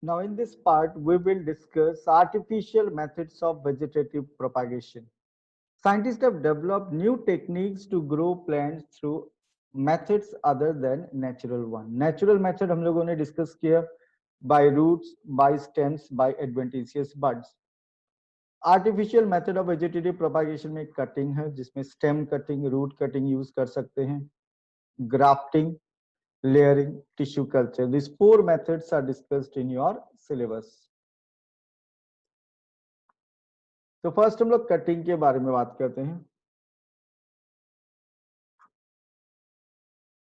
Now in this part, we will discuss artificial methods of vegetative propagation. Scientists have developed new techniques to grow plants through methods other than natural one. Natural method हम लोगों ने discuss किया by roots, by stems, by adventitious buds. Artificial method of vegetative propagation में cutting है जिसमें stem cutting, root cutting use कर सकते हैं, grafting, layering, tissue culture. These four methods are discussed in your syllabus. तो first हम लोग cutting के बारे में बात करते हैं.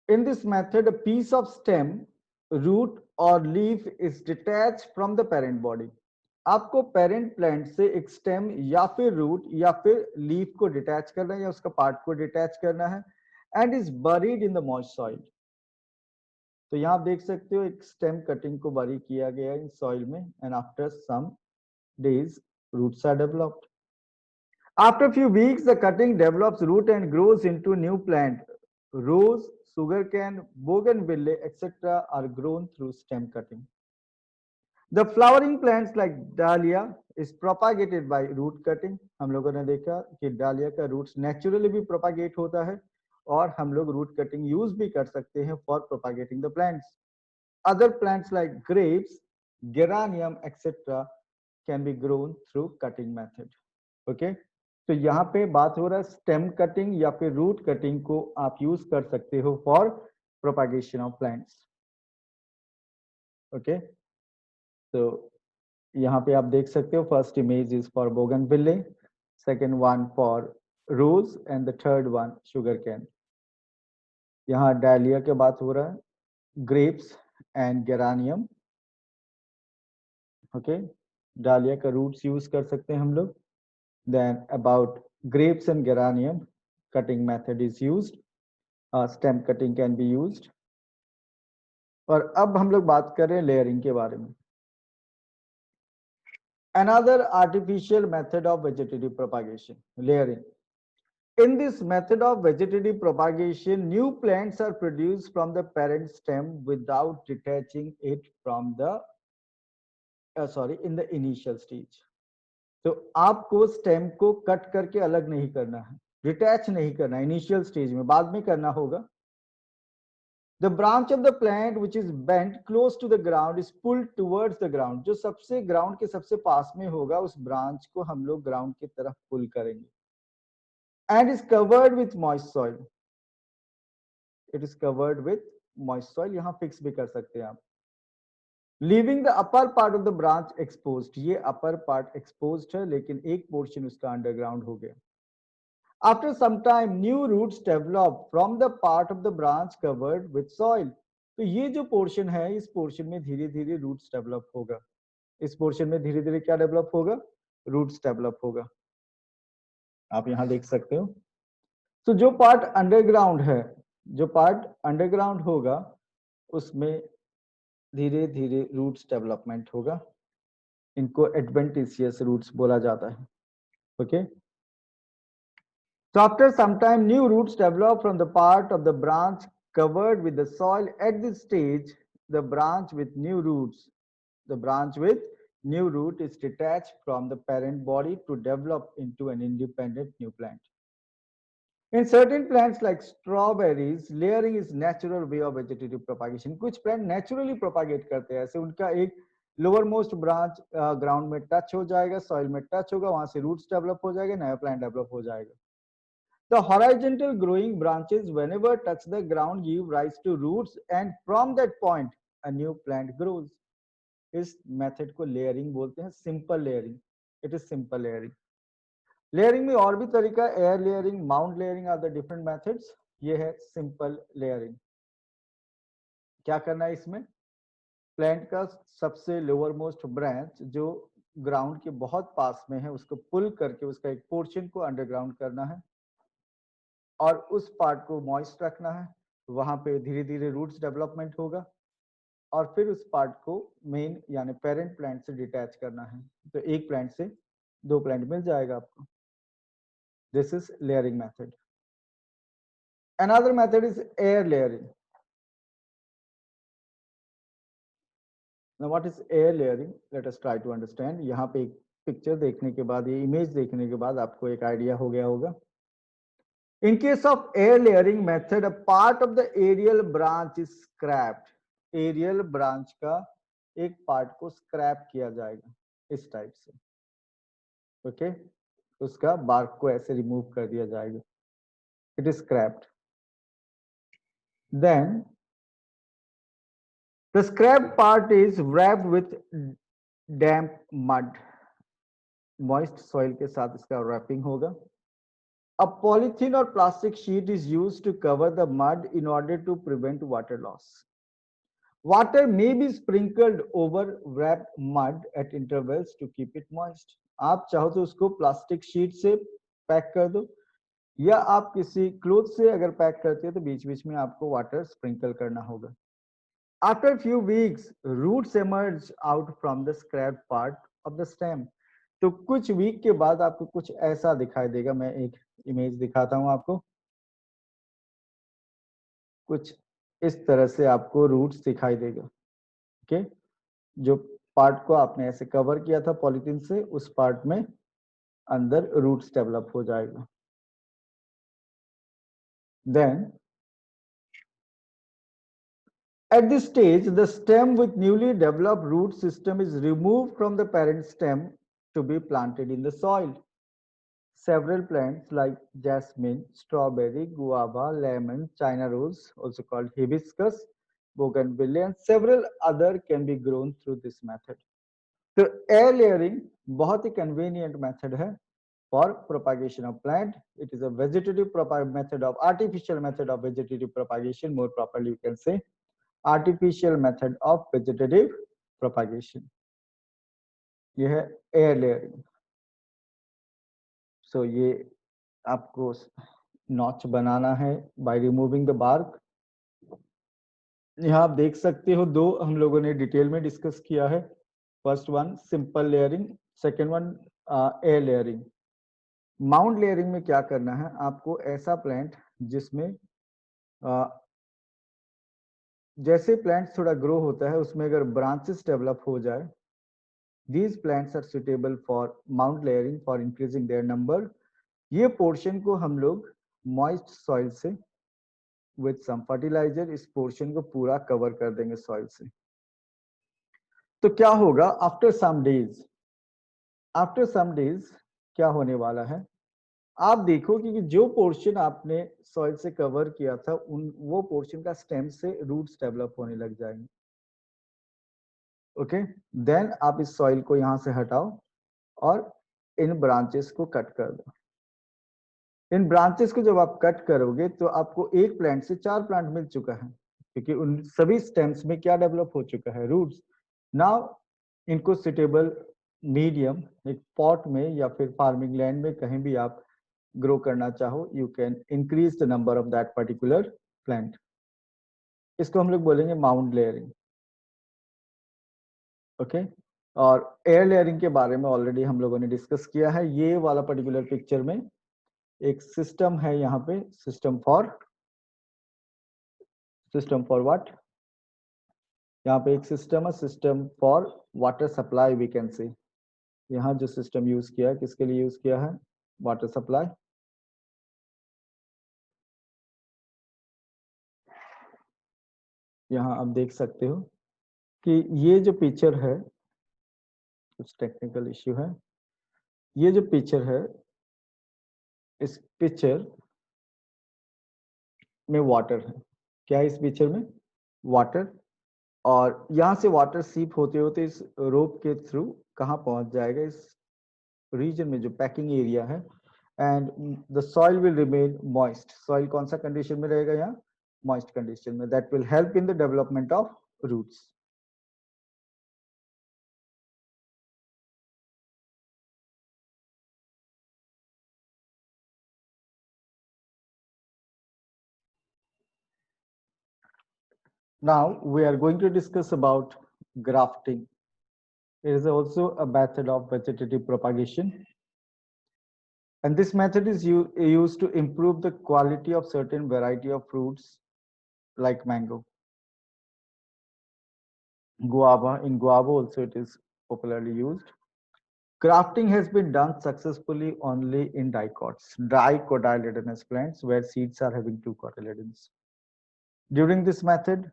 In this method, a piece of stem, root or leaf is detached from the parent body. आपको पेरेंट प्लांट से एक स्टेम या फिर रूट या फिर लीफ को डिटैच करना है या उसका पार्ट को डिटैच करना है and is buried in the moist soil. तो यहां आप देख सकते हो एक स्टेम कटिंग को बरी किया गया इन सॉइल में and after some days, roots are developed. After a few weeks, the cutting develops root and grows into new plant. Rose, sugarcane, bougainvillea, etc. are grown through stem cutting. The flowering plants like dahlia is propagated by root cutting. हम लोगों ने देखा कि डालिया का roots naturally भी propagate होता है और हम लोग रूट कटिंग यूज भी कर सकते हैं for propagating the plants. Other plants like grapes, geranium, etc. can be grown through cutting method. Okay? तो यहाँ पे बात हो रहा है स्टेम कटिंग या फिर रूट कटिंग को आप यूज कर सकते हो for propagation of plants. Okay, तो यहाँ पे आप देख सकते हो first image is for bougainvillea, second one for rose and the third one sugarcane. यहाँ डायलिया की बात हो रहा है, ग्रेप्स एंड गेरानियम. ओके, डालिया का रूट्स यूज कर सकते हैं हम लोग. Then about grapes and geranium, cutting method is used. Stem cutting can be used. और अब हम लोग बात कर रहे हैं लेयरिंग के बारे में. Another artificial method of vegetative propagation, layering. In this method of vegetative propagation, new plants are produced from the parent stem without detaching it from the in the initial stage. तो आपको stem को cut करके अलग नहीं करना है, detach नहीं करना, इनिशियल स्टेज में, बाद में करना होगा. The branch of the plant which is bent close to the ground is pulled towards the ground. जो सबसे ग्राउंड के सबसे पास में होगा उस ब्रांच को हम लोग ग्राउंड की तरफ पुल करेंगे. And is covered with moist soil. It is covered with moist soil. यहाँ फिक्स भी कर सकते हैं आप. Leaving the upper part of the branch exposed. ये upper part exposed है लेकिन एक पोर्शन उसका अंडरग्राउंड हो गया. After some time, new roots develop from the part of the branch covered with soil. तो ये जो पोर्शन है इस पोर्शन में धीरे धीरे रूट्स डेवलप होगा. इस पोर्शन में धीरे धीरे क्या डेवलप होगा? रूट्स डेवलप होगा. आप यहां देख सकते हो. तो जो पार्ट अंडरग्राउंड है, जो पार्ट अंडरग्राउंड होगा उसमें धीरे धीरे रूट्स डेवलपमेंट होगा. इनको एडवेंटिशियस रूट्स बोला जाता है. Okay. So after some time, new roots develop from the part of the branch covered with the soil. At this stage, the branch with new roots, the branch with new root is detached from the parent body to develop into an independent new plant. In certain plants like strawberries, layering is natural way of vegetative propagation. कुछ plant naturally propagate करते हैं, ऐसे उनका एक lower most branch ground में touch हो जाएगा, soil में टच होगा, वहां से रूट्स डेवलप हो जाएगा, नया प्लांट डेवलप हो जाएगा. The horizontal growing branches, whenever touch the ground, give rise to roots, and from that point, a new plant grows. इस मेथड को लेयरिंग बोलते हैं, simple layering. It is simple layering. Layering में और भी तरीका, air layering, mound layering are the different methods. ये है सिंपल लेयरिंग. क्या करना है इसमें? प्लांट का सबसे लोअर मोस्ट ब्रांच जो ग्राउंड के बहुत पास में है उसको पुल करके उसका एक पोर्शन को अंडरग्राउंड करना है और उस पार्ट को मॉइस्ट रखना है. वहां पे धीरे धीरे रूट्स डेवलपमेंट होगा और फिर उस पार्ट को मेन यानी पेरेंट प्लांट से डिटैच करना है. तो एक प्लांट से दो प्लांट मिल जाएगा आपको. This is layering method. Another method is air layering. Now what is air layering? Let us try to understand. यहाँ पे एक पिक्चर देखने के बाद, ये इमेज देखने के बाद आपको एक आइडिया हो गया होगा. In case of air layering method, a part of the aerial branch is scrapped. Aerial branch का एक पार्ट को स्क्रैप किया जाएगा इस टाइप से. ओके, उसका बार्क को ऐसे रिमूव कर दिया जाएगा. It is scrapped. Then the scrap part is wrapped with damp mud. Moist soil के साथ इसका wrapping होगा. A polythene or plastic sheet is used to cover the mud in order to prevent water loss. Water may be sprinkled over wrapped mud at intervals to keep it moist. आप चाहो तो उसको plastic sheet से pack कर दो, या आप किसी क्लोथ से अगर पैक करते हो तो बीच बीच में आपको वाटर स्प्रिंकल करना होगा. After a few weeks, roots emerge out from the scrapped part of the stem. तो कुछ वीक के बाद आपको कुछ ऐसा दिखाई देगा. मैं एक इमेज दिखाता हूं आपको. कुछ इस तरह से आपको रूट्स दिखाई देगा. ओके, जो पार्ट को आपने ऐसे कवर किया था पॉलीथीन से, उस पार्ट में अंदर रूट्स डेवलप हो जाएगा. Then at this stage, the stem with newly developed root system is removed from the parent stem to be planted in the soil. Several plants like jasmine, strawberry, guava, lemon, China rose, also called hibiscus, bougainvillea, and several other can be grown through this method. तो air layering बहुत ही convenient method है for propagation of plant. It is a vegetative method of artificial method of vegetative propagation. More properly, you can say artificial method of vegetative propagation. ये है air layering. So ये आपको notch बनाना है by removing the bark. यहाँ आप देख सकते हो, दो हम लोगों ने डिटेल में डिस्कस किया है. First one simple layering, second one air layering. Mound layering में क्या करना है आपको, ऐसा प्लांट जिसमें जैसे प्लांट थोड़ा ग्रो होता है उसमें अगर ब्रांचेस डेवलप हो जाए, these plants are suitable for mount layering for increasing their number. ये पोर्शन को हम लोग मॉइस्ट सॉइल से with some fertilizer इस पोर्शन को पूरा कवर कर देंगे सॉइल से. तो क्या होगा after some days, after some days क्या होने वाला है, आप देखो कि जो पोर्शन आपने सॉइल से कवर किया था उन वो पोर्शन का स्टेम से रूट्स डेवलप होने लग जाएंगे. ओके, देन आप इस सॉइल को यहां से हटाओ और इन ब्रांचेस को कट कर दो. इन ब्रांचेस को जब आप कट करोगे तो आपको एक प्लांट से 4 प्लांट मिल चुका है, क्योंकि उन सभी स्टेम्स में क्या डेवलप हो चुका है, रूट्स. नाउ इनको सुटेबल मीडियम एक पॉट में या फिर फार्मिंग लैंड में कहीं भी आप ग्रो करना चाहो, you can increase the number of that particular plant. इसको हम लोग बोलेंगे माउंट लेयरिंग. ओके, और एयर लेयरिंग के बारे में ऑलरेडी हम लोगों ने डिस्कस किया है. ये वाला पर्टिकुलर पिक्चर में एक सिस्टम है, यहाँ पे सिस्टम फॉर व्हाट, यहाँ पे एक सिस्टम है, system for water supply we can say. यहाँ जो सिस्टम यूज किया है किसके लिए यूज किया है, वाटर सप्लाई. यहाँ आप देख सकते हो कि ये जो पिक्चर है, कुछ टेक्निकल इश्यू है, ये जो पिक्चर है इस पिक्चर में वाटर है. क्या है इस पिक्चर में, वाटर. और यहाँ से वाटर सीप होते होते इस रोप के थ्रू कहाँ पहुंच जाएगा, इस रीजन में जो पैकिंग एरिया है, and the soil will remain moist. Soil कौन सा कंडीशन में रहेगा, यहाँ मॉइस्ट कंडीशन में. That will help in the development of roots. Now we are going to discuss about grafting. It is also a method of vegetative propagation, and this method is used to improve the quality of certain variety of fruits like mango. Guava. In guava also it is popularly used. Grafting has been done successfully only in dicots, dicotyledonous plants where seeds are having two cotyledons. During this method,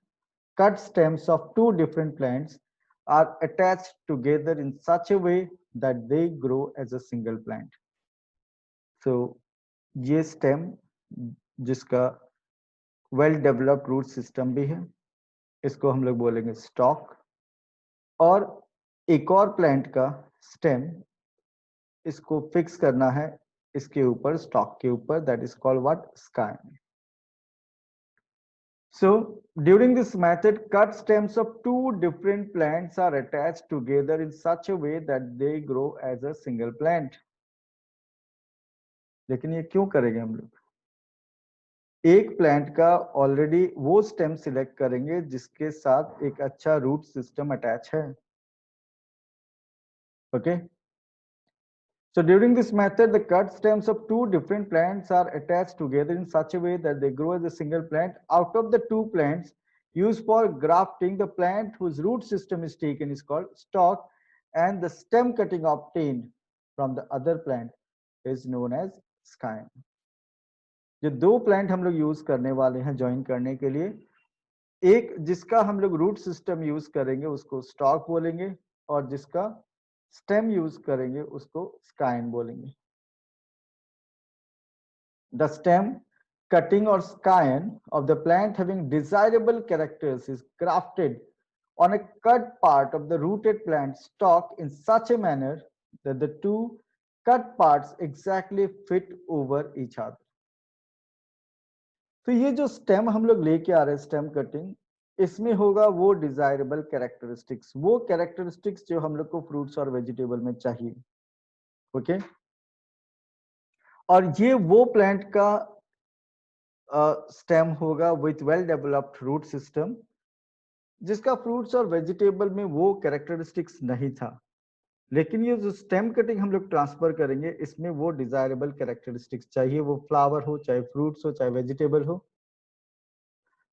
cut stems of two different plants are attached together in such a way that they grow as a single plant. So, ये stem जिसका well developed root system भी है, इसको हम लोग बोलेंगे stock, और एक और प्लांट का स्टेम इसको फिक्स करना है इसके ऊपर, स्टॉक के ऊपर, that is called what, scion. So during this method, cut stems of two different plants are attached together in such a way that they grow as a single plant. लेकिन ये क्यों करेंगे हम लोग? एक प्लांट का ऑलरेडी वो stem select करेंगे जिसके साथ एक अच्छा रूट सिस्टम अटैच है. Okay. So during this method, the cut stems of two different plants are attached together in such a way that they grow as a single plant. Out of the two plants used for grafting, the plant whose root system is taken is called stalk, and the stem cutting obtained from the other plant is known as scion. जो दो plant हम लोग use करने वाले हैं join करने के लिए, एक जिसका हम लोग रूट सिस्टम यूज करेंगे उसको स्टॉक बोलेंगे, और जिसका स्टेम यूज करेंगे उसको स्काइन बोलेंगे. The stem, cutting or scion of the plant having desirable characters is grafted on a cut part of the rooted plant stalk in such a manner that the two cut parts exactly fit over each other. तो ये जो stem हम लोग लेके आ रहे हैं, stem cutting, इसमें होगा वो डिजायरेबल कैरेक्टरिस्टिक्स, वो कैरेक्टरिस्टिक्स जो हम लोग को फ्रूट्स और वेजिटेबल में चाहिए. ओके. और ये वो प्लांट का स्टेम होगा with well developed root system जिसका फ्रूट्स और वेजिटेबल में वो कैरेक्टरिस्टिक्स नहीं था. लेकिन ये जो स्टेम कटिंग हम लोग ट्रांसफर करेंगे इसमें वो डिजायरेबल कैरेक्टरिस्टिक्स चाहिए, वो फ्लावर हो, चाहे फ्रूट्स हो, चाहे वेजिटेबल हो.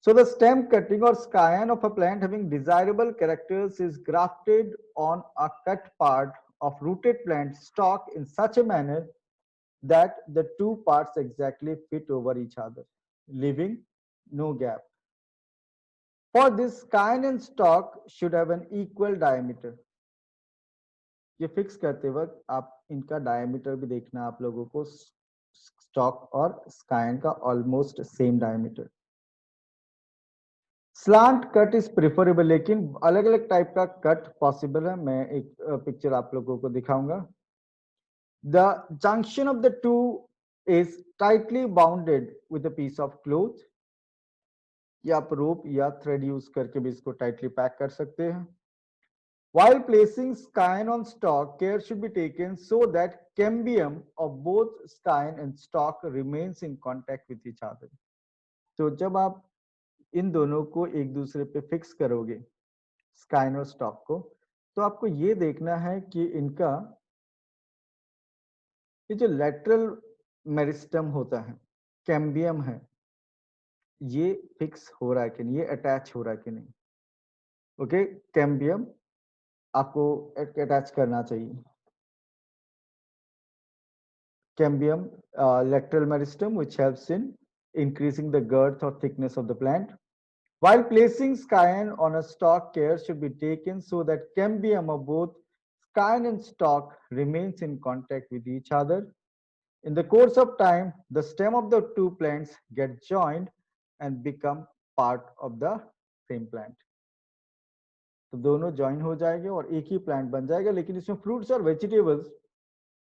So the stem cutting or scion of a plant having desirable characters is grafted on a cut part of rooted plant stalk in such a manner that the two parts exactly fit over each other, leaving no gap. For this, scion and stalk should have an equal diameter. ये fix करते वक्त आप इनका diameter भी देखना आप लोगों को, स्टॉक और स्काइन का almost same diameter. Slant cut is preferable, लेकिन अलग अलग टाइप का कट पॉसिबल है. मैं एक पिक्चर आप लोगों को दिखाऊंगा. The junction of the two is tightly bounded with a piece of cloth, या आप रोप या थ्रेड यूज करके भी इसको टाइटली पैक कर सकते हैं. While placing scion on stalk, care should be taken so that cambium of both scion and stalk remains in contact with each other. तो जब आप इन दोनों को एक दूसरे पे फिक्स करोगे, स्काइन और स्टॉक को, तो आपको ये देखना है कि इनका ये जो लेटरल मेरिस्टम होता है, कैम्बियम है, ये फिक्स हो रहा है कि नहीं, ये अटैच हो रहा है कि नहीं. ओके. कैम्बियम आपको अटैच करना चाहिए. Cambium lateral meristem, which helps in increasing the girth or thickness of the plant. While placing scion on a stalk, care should be taken so that cambium of both scion and stalk remains in contact with each other. In the course of time, the stem of the two plants get joined and become part of the same plant. तो दोनों join हो जाएंगे और एक ही plant बन जाएगा. लेकिन इसमें फ्रूट्स और वेजिटेबल्स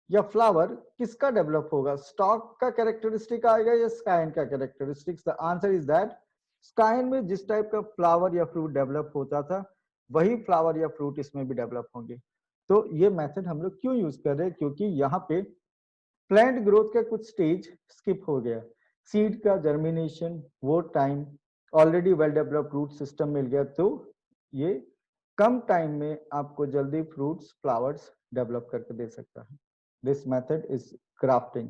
या फ्लावर किसका डेवलप होगा, स्टॉक का कैरेक्टरिस्टिक आएगा या स्काइन का characteristics? The answer is that scion में जिस टाइप का फ्लावर या फ्रूट डेवलप होता था वही फ्लावर या फ्रूट इसमें भी डेवलप होंगे. तो ये मेथड हम लोग क्यों यूज कर रहे हैं? क्योंकि यहाँ पे प्लांट ग्रोथ का कुछ स्टेज स्किप हो गया. सीड का जर्मिनेशन, वो time already well developed root system मिल गया, तो ये कम टाइम में आपको जल्दी फ्रूट्स फ्लावर्स डेवलप करके दे सकता है. This method is grafting.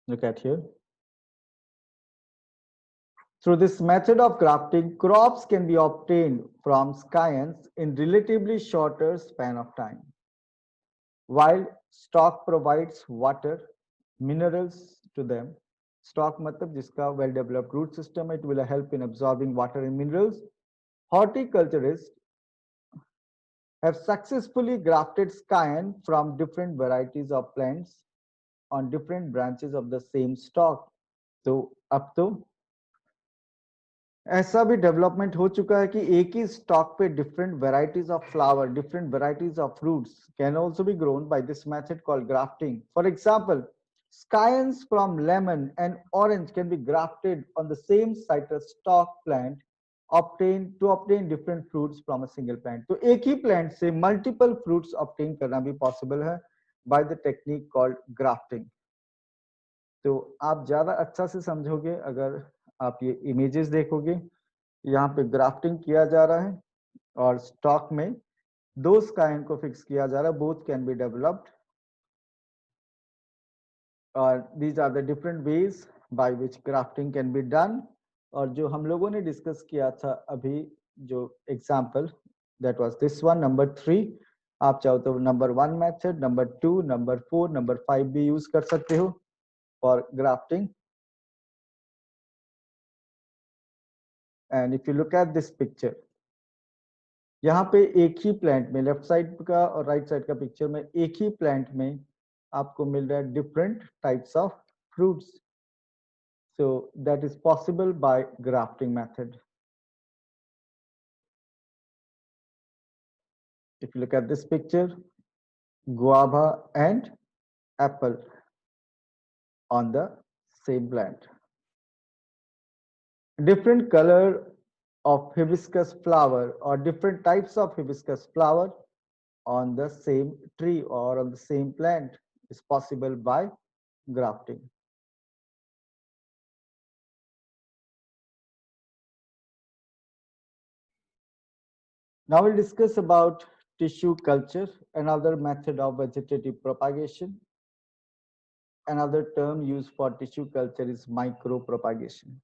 Look at here. Through this method of grafting, crops can be obtained from scions in relatively shorter span of time. While stock provides water, minerals to them, stock matlab jiska well developed root system, it will help in absorbing water and minerals. Horticulturists have successfully grafted scion from different varieties of plants on different branches of the same stock. तो अब तो ऐसा भी development हो चुका है कि एक ही स्टॉक पे different varieties of flower, different varieties of fruits can also be grown by this method called grafting. For example, scions from lemon and orange can be grafted on the same citrus stalk plant to obtain different fruits from a single plant. तो एक ही plant से multiple fruits obtain करना भी possible है by the technique called grafting. तो आप ज्यादा अच्छा से समझोगे अगर आप ये इमेजेस देखोगे. यहाँ पे ग्राफ्टिंग किया जा रहा है और स्टॉक में दो स्काइन को फिक्स किया जा रहा है. बोथ कैन बी डेवलप्ड और these are the different ways by which grafting can be done. और जो हम लोगों ने डिस्कस किया था अभी जो example, that was this one, number 3. आप चाहो तो number 1 method, number 2, number 4, number 5 भी यूज कर सकते हो for grafting. And if you look at this picture, यहाँ पे एक ही प्लांट में, लेफ्ट साइड का और राइट साइड का पिक्चर में एक ही प्लांट में आपको मिल रहा है different types of fruits. So that is possible by grafting method. If you look at this picture, guava and apple on the same plant. Different color of hibiscus flower or different types of hibiscus flower on the same tree or on the same plant is possible by grafting. Now we'll discuss about tissue culture, another method of vegetative propagation. Another term used for tissue culture is micropropagation.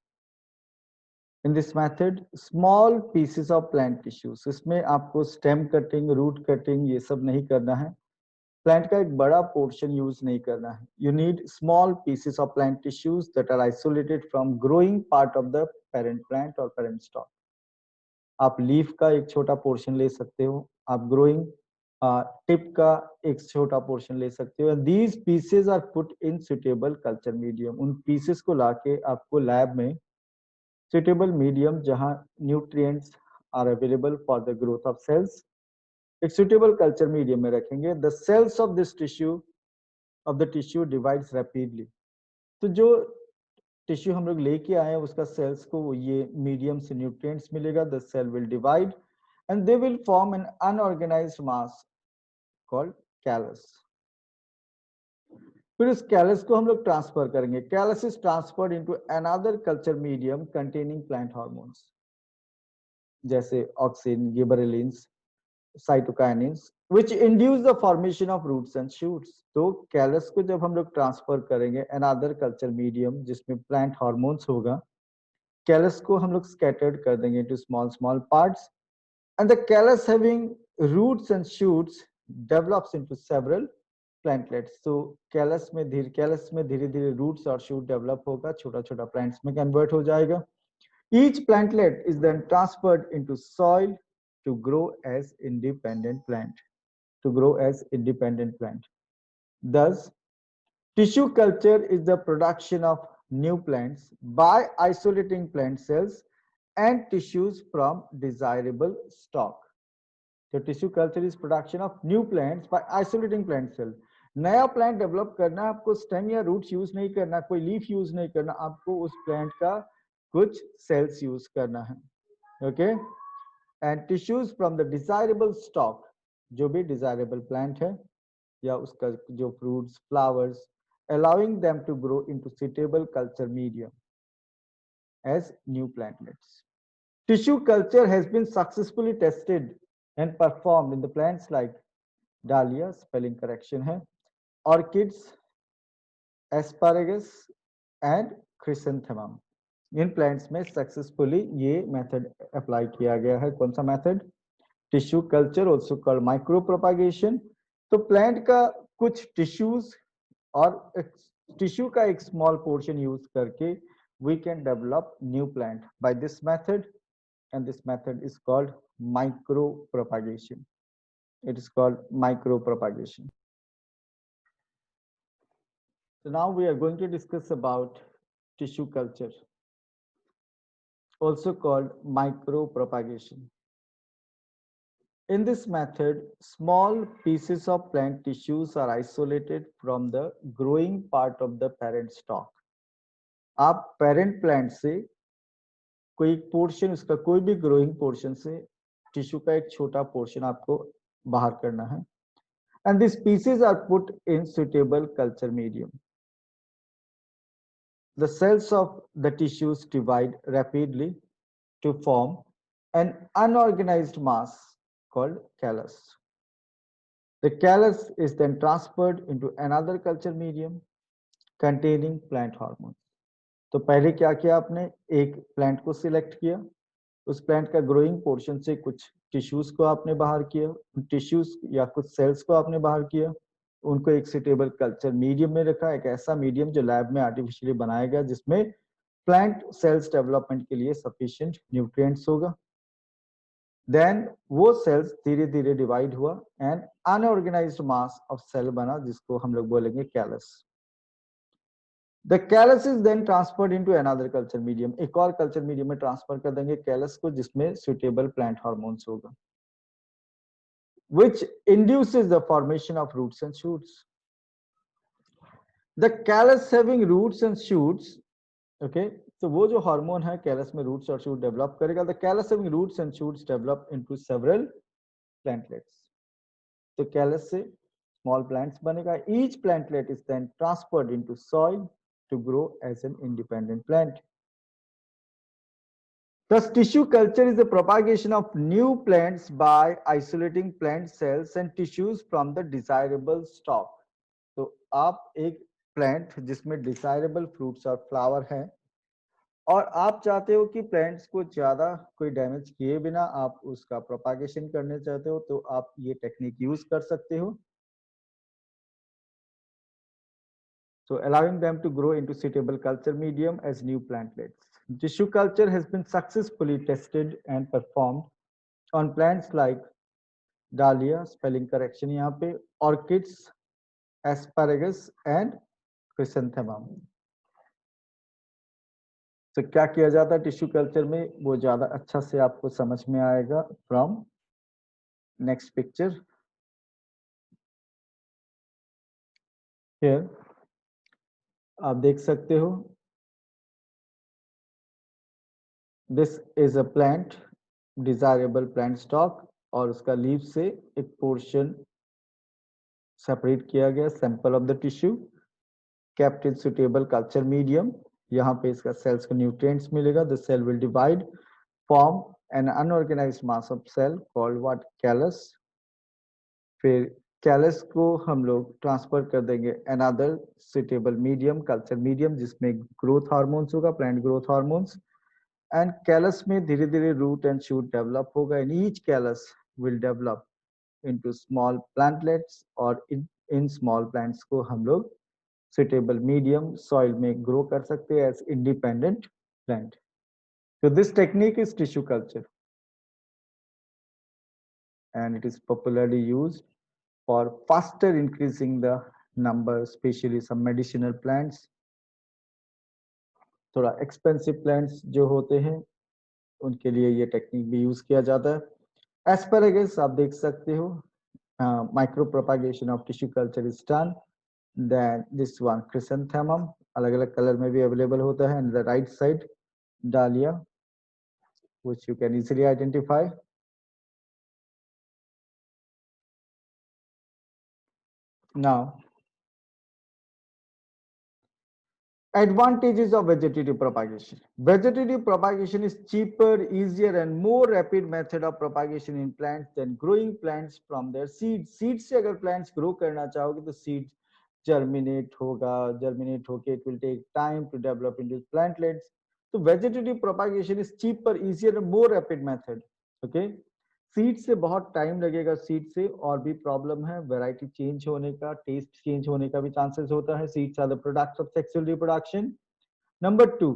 In this method, small pieces of plant tissues, इसमें आपको stem cutting, root cutting ये सब नहीं करना है. Plant का एक बड़ा portion use नहीं करना है. You need small pieces of plant tissues that are isolated from growing part of the parent plant or parent stock. आप लीफ का एक छोटा पोर्शन ले सकते हो, आप ग्रोइंग टिप का एक छोटा पोर्शन ले सकते हो. These pieces are put in suitable culture medium. उन पीसेस को लाके आपको लैब में सुटेबल मीडियम जहां nutrients are available for the growth of cells, एक सुटेबल कल्चर मीडियम में रखेंगे. The cells of this tissue of the tissue divides rapidly. तो जो टिश्यू हम लोग लेके आए हैं उसका सेल्स को ये मीडियम से न्यूट्रिएंट्स मिलेगा. The cell will divide and they will form an unorganized mass called callus. फिर उस callus को हम लोग ट्रांसफर करेंगे. Callus is transferred into another culture medium containing plant hormones जैसे auxin, gibberellins, cytokinins which induce the formation of roots and shoots. तो callus को जब हम लोग ट्रांसफर करेंगे another culture medium जिसमें plant hormones होगा, callus को हम लोग scattered कर देंगे into small parts. And the callus having roots and shoots develops into several plantlets. So callus में धीरे धीरे roots और shoot develop होगा, छोटा छोटा plants में convert हो जाएगा. Each plantlet is then transferred into soil to grow as independent plant. Thus, tissue culture is the production of new plants by isolating plant cells and tissues from desirable stock. So tissue culture is production of new plants by isolating plant cell. नया plant develop करना, आपको stem या roots use नहीं करना, कोई leaf use नहीं करना, आपको उस प्लांट का कुछ सेल्स यूज करना है. Okay, and tissues from the desirable stock, जो भी डिजायरेबल प्लांट है या उसका जो fruits, flowers, allowing them to grow into suitable culture medium as new plantlets. Tissue culture has been successfully tested and performed in the plants like dahlia, spelling correction hai, orchids, asparagus and chrysanthemum. In plants में successfully ये method apply किया गया है। कौन सा method? Tissue culture, also called micro propagation. तो plant का कुछ टिश्यूज और टिश्यू का एक स्मॉल पोर्शन यूज करके we can develop new plant by this method, and this method is called micro propagation. It is called micro propagation. So now we are going to discuss about tissue culture, also called micro propagation. In this method, small pieces of plant tissues are isolated from the growing part of the parent stalk. आप parent plant से कोई portion, उसका कोई भी growing portion से tissue का एक छोटा पोर्शन आपको बाहर करना है, and this pieces are put in suitable culture medium. The cells of the tissues divide rapidly to form an unorganized mass called callus. The callus is then transferred into another culture medium containing plant hormones. तो पहले क्या किया आपने? एक plant को select किया, उस plant का ग्रोइंग पोर्शन से कुछ टिश्यूज को आपने बाहर किया, टिश्यूज या कुछ सेल्स को आपने बाहर किया, उनको एक सुटेबल कल्चर मीडियम में रखा, एक ऐसा मीडियम जो लैब में आर्टिफिशियली बनाया गया जिसमें प्लांट सेल्स डेवलपमेंट के लिए सफिशिएंट न्यूट्रिएंट्स होगा. देन वो सेल्स धीरे धीरे डिवाइड हुआ and unorganized mass of cell बना जिसको हम लोग बोलेंगे callus. The callus is then transferred into another culture medium. एक और कल्चर मीडियम में ट्रांसफर कर देंगे कैलस को जिसमें सुटेबल प्लांट हार्मोन्स होगा, which induces the formation of roots and shoots. The callus having roots and shoots, okay, तो वो जो हार्मोन है कैलस में रूट्स और शूट डेवलप करेगा. The callus having roots and shoots develop into several plantlets. तो callus से small plants बनेगा. Each plantlet is then transferred into soil to grow as an independent plant. Thus, tissue culture is the propagation of new plants by isolating plant cells and tissues from the desirable stock. तो आप एक plant जिसमें desirable fruits और flower हैं और आप चाहते हो कि प्लांट्स को ज्यादा कोई डैमेज किए बिना आप उसका प्रोपागेशन करने चाहते हो, तो आप ये टेक्निक यूज कर सकते हो. So allowing them to grow into suitable culture medium as new plantlets. Tissue culture has been successfully tested and performed on plants like dahlia, spelling correction यहाँ पे, orchids, asparagus and chrysanthemum. तो क्या किया जाता है टिश्यू कल्चर में, वो ज्यादा अच्छा से आपको समझ में आएगा फ्रॉम नेक्स्ट पिक्चर. हियर आप देख सकते हो, this is a plant, desirable plant stock, और उसका लीव से एक पोर्शन सेपरेट किया गया, sample of the tissue kept in suitable culture medium. यहाँ पे इसका सेल्स को न्यूट्रिएंट्स मिलेगा. The cell will divide, form an unorganized mass of cell called what? Callus. फिर कैलस को हम लोग ट्रांसफर कर देंगे another suitable medium, culture medium, जिसमें ग्रोथ हार्मोन्स होगा, plant growth hormones. And callus में धीरे धीरे रूट एंड शूट डेवलप होगा, and each callus will develop into small plantlets, और इन small plants को हम लोग suitable medium soil में grow कर सकते हैं as independent plant. So this technique is tissue culture and it is popularly used for faster increasing the number, especially some medicinal plants. थोड़ा expensive plants जो होते हैं उनके लिए ये टेक्निक भी यूज किया जाता है. एस्पैरागस आप देख सकते हो, micro propagation of tissue culture is done. Then this one chrysanthemum अलग अलग कलर में भी अवेलेबल होता है. And the right side dahlia, which you can easily identify. Now, advantages of vegetative propagation. Vegetative propagation is cheaper, easier and more rapid method of propagation in plants than growing plants from their seeds. Seeds से अगर plants grow करना चाहोगे तो seeds germinate होगा, germinate होके it will take time to develop into plantlets. तो vegetative propagation is cheaper, easier and more rapid method. Okay, seed से बहुत टाइम लगेगा, सीड से और भी प्रॉब्लम है, वैरायटी चेंज होने का, टेस्ट चेंज होने का भी चांसेस होता है। Seeds are the product of sexual reproduction. Number 2,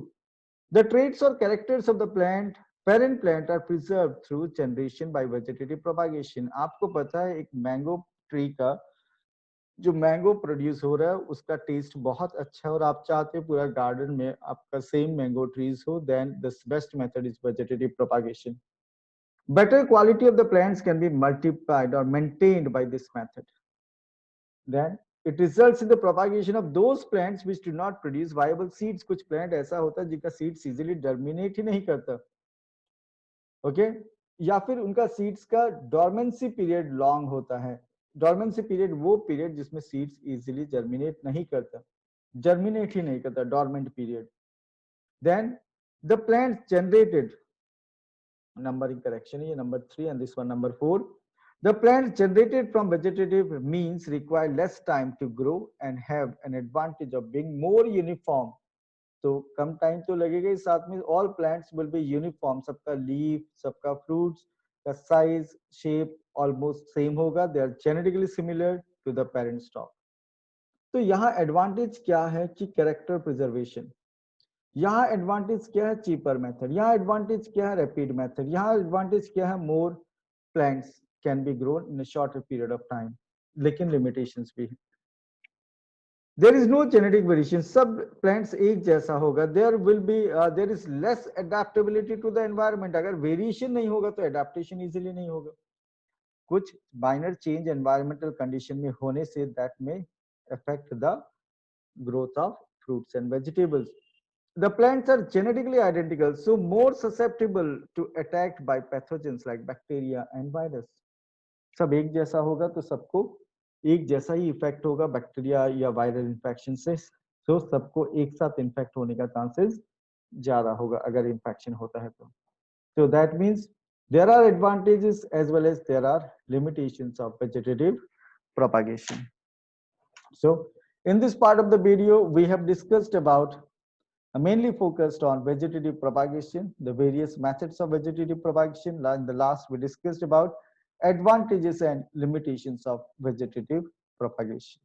the traits or characters of the plant parent plant are preserved through generation by vegetative propagation। आपको पता है एक मैंगो ट्री का जो मैंगो प्रोड्यूस हो रहा है उसका टेस्ट बहुत अच्छा है और आप चाहते हो पूरा गार्डन में आपका सेम मैंगो ट्रीज हो, then the best method is vegetative propagation. Better quality of the plants can be multiplied or maintained by this method. Then it results in the propagation of those plants which do not produce viable seeds। कुछ plant ऐसा होता है जिनका seeds easily germinate ही नहीं करता, okay, या फिर उनका सीड्स का डोरमेंसी पीरियड लॉन्ग होता है। डोरमेंसी पीरियड वो पीरियड जिसमें सीड्स इजीली जर्मिनेट नहीं करता, जर्मिनेट ही नहीं करता, dormant period. Then the plant generated, numbering correction है ये number 3 and this one number 4। The plants generated from vegetative means require less time to grow and have an advantage of being more uniform। तो कम time तो लगेगा ही, साथ में all plants will be uniform, सबका leaf, सबका fruits का size, shape almost same होगा, they are genetically similar to the parent stock. तो यहाँ एडवांटेज क्या है कि कैरेक्टर प्रिजर्वेशन, यहाँ एडवांटेज क्या है चीपर मेथड, यहाँ एडवांटेज क्या है रैपिड मेथड, यहाँ एडवांटेज क्या है more plants can be grown in a shorter period of time, लेकिन लिमिटेशंस भी है। There is no genetic variation, सब plants एक जैसा होगा, there will be there is less adaptability to the environment। अगर variation नहीं होगा तो adaptation easily नहीं होगा। कुछ minor change environmental condition में होने से that may affect the growth of fruits and vegetables। The plants are genetically identical, so more susceptible to attack by pathogens like bacteria and virus। सब एक जैसा होगा तो सबको एक जैसा ही इफेक्ट होगा बैक्टीरिया या वायरल इन्फेक्शन से, तो सबको एक साथ इन्फेक्ट होने का चांसेस ज्यादा होगा अगर इन्फेक्शन होता है तो। So that means there are advantages as well as there are limitations of vegetative propagation। So in this part of the video we have discussed about mainly focused on vegetative propagation, the various methods of vegetative propagation. In the last we discussed about advantages and limitations of vegetative propagation।